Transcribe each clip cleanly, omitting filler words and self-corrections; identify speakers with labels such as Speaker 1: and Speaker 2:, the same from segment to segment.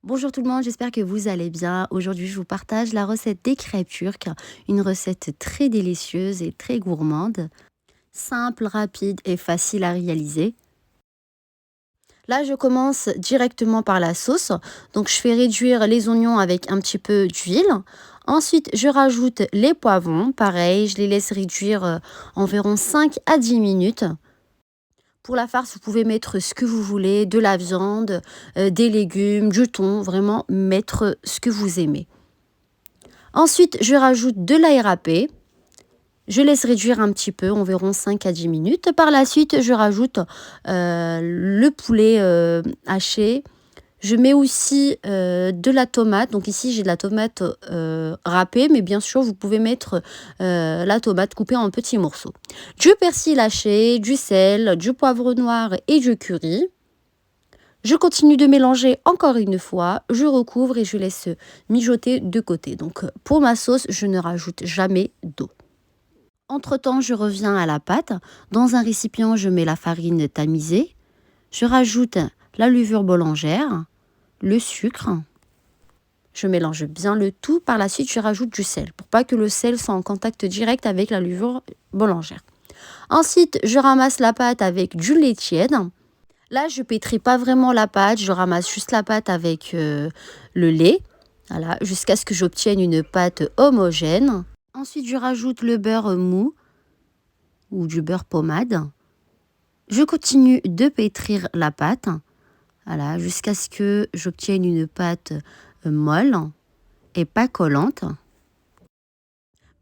Speaker 1: Bonjour tout le monde, j'espère que vous allez bien. Aujourd'hui, je vous partage la recette des crêpes turques, une recette très délicieuse et très gourmande, simple, rapide et facile à réaliser. Là, je commence directement par la sauce. Donc, je fais réduire les oignons avec un petit peu d'huile. Ensuite, je rajoute les poivrons. Pareil, je les laisse réduire environ 5 à 10 minutes. Pour la farce, vous pouvez mettre ce que vous voulez, de la viande, des légumes, du thon, vraiment mettre ce que vous aimez. Ensuite, je rajoute de l'ail râpé. Je laisse réduire un petit peu, environ 5 à 10 minutes. Par la suite, je rajoute le poulet haché. Je mets aussi de la tomate. Donc ici, j'ai de la tomate râpée, mais bien sûr, vous pouvez mettre la tomate coupée en petits morceaux. Du persil haché, du sel, du poivre noir et du curry. Je continue de mélanger encore une fois, je recouvre et je laisse mijoter de côté. Donc pour ma sauce, je ne rajoute jamais d'eau. Entre-temps, je reviens à la pâte. Dans un récipient, je mets la farine tamisée. Je rajoute la levure boulangère, le sucre. Je mélange bien le tout. Par la suite, je rajoute du sel pour pas que le sel soit en contact direct avec la levure boulangère. Ensuite, je ramasse la pâte avec du lait tiède. Là, je pétris pas vraiment la pâte, je ramasse juste la pâte avec le lait, voilà, jusqu'à ce que j'obtienne une pâte homogène. Ensuite, je rajoute le beurre mou ou du beurre pommade. Je continue de pétrir la pâte, voilà, jusqu'à ce que j'obtienne une pâte molle et pas collante.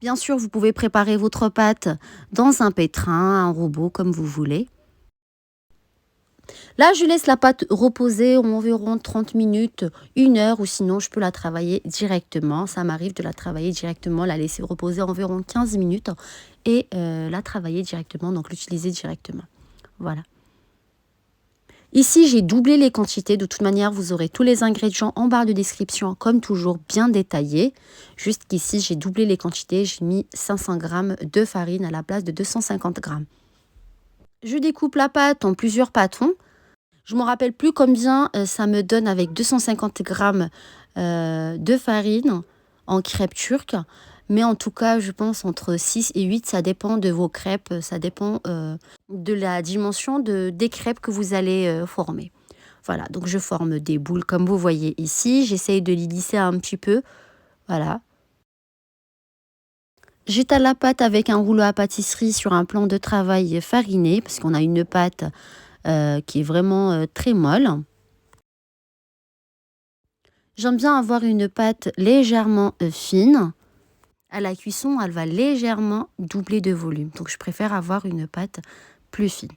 Speaker 1: Bien sûr, vous pouvez préparer votre pâte dans un pétrin, un robot, comme vous voulez. Là, je laisse la pâte reposer environ 30 minutes, 1 heure, ou sinon je peux la travailler directement. Ça m'arrive de la travailler directement, la laisser reposer environ 15 minutes et la travailler directement, donc l'utiliser directement. Voilà. Ici, j'ai doublé les quantités. De toute manière, vous aurez tous les ingrédients en barre de description, comme toujours, bien détaillés. Juste qu'ici, j'ai doublé les quantités. J'ai mis 500 g de farine à la place de 250 g. Je découpe la pâte en plusieurs pâtons. Je ne me rappelle plus combien ça me donne avec 250 g de farine en crêpes turques. Mais en tout cas, je pense entre 6 et 8, ça dépend de vos crêpes, ça dépend de la dimension des crêpes que vous allez former. Voilà, donc je forme des boules comme vous voyez ici. J'essaye de les lisser un petit peu. Voilà. J'étale la pâte avec un rouleau à pâtisserie sur un plan de travail fariné parce qu'on a une pâte qui est vraiment très molle. J'aime bien avoir une pâte légèrement fine. À la cuisson, elle va légèrement doubler de volume. Donc, je préfère avoir une pâte plus fine.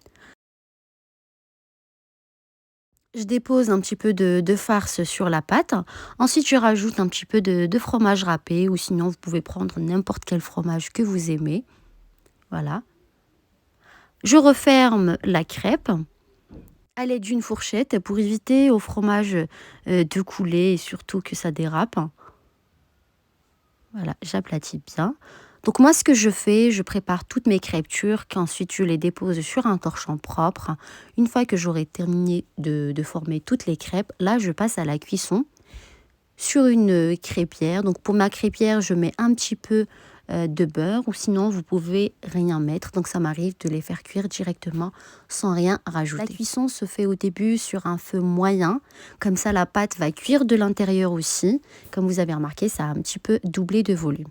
Speaker 1: Je dépose un petit peu de farce sur la pâte. Ensuite, je rajoute un petit peu de fromage râpé ou sinon, vous pouvez prendre n'importe quel fromage que vous aimez. Voilà. Je referme la crêpe à l'aide d'une fourchette pour éviter au fromage de couler et surtout que ça dérape. Voilà, j'aplatis bien. Donc moi, ce que je fais, je prépare toutes mes crêpes turques. Ensuite, je les dépose sur un torchon propre. Une fois que j'aurai terminé de former toutes les crêpes, là, je passe à la cuisson sur une crêpière. Donc pour ma crêpière, je mets un petit peu de beurre ou sinon vous pouvez rien mettre. Donc ça m'arrive de les faire cuire directement sans rien rajouter. La cuisson se fait au début sur un feu moyen. Comme ça la pâte va cuire de l'intérieur aussi. Comme vous avez remarqué, ça a un petit peu doublé de volume.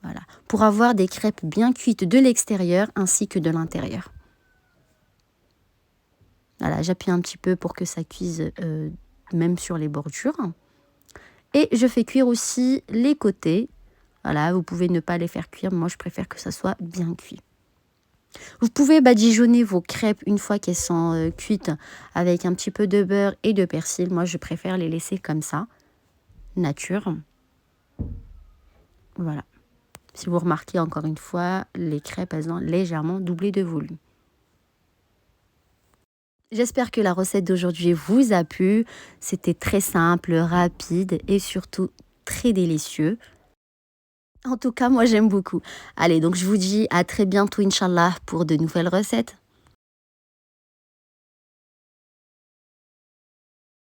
Speaker 1: Voilà. Pour avoir des crêpes bien cuites de l'extérieur ainsi que de l'intérieur. Voilà, j'appuie un petit peu pour que ça cuise même sur les bordures. Et je fais cuire aussi les côtés. Voilà, vous pouvez ne pas les faire cuire. Moi, je préfère que ça soit bien cuit. Vous pouvez badigeonner vos crêpes une fois qu'elles sont cuites avec un petit peu de beurre et de persil. Moi, je préfère les laisser comme ça, nature. Voilà. Si vous remarquez encore une fois, les crêpes, elles ont légèrement doublé de volume. J'espère que la recette d'aujourd'hui vous a plu. C'était très simple, rapide et surtout très délicieux. En tout cas, moi j'aime beaucoup. Allez, donc je vous dis à très bientôt, Inch'Allah, pour de nouvelles recettes.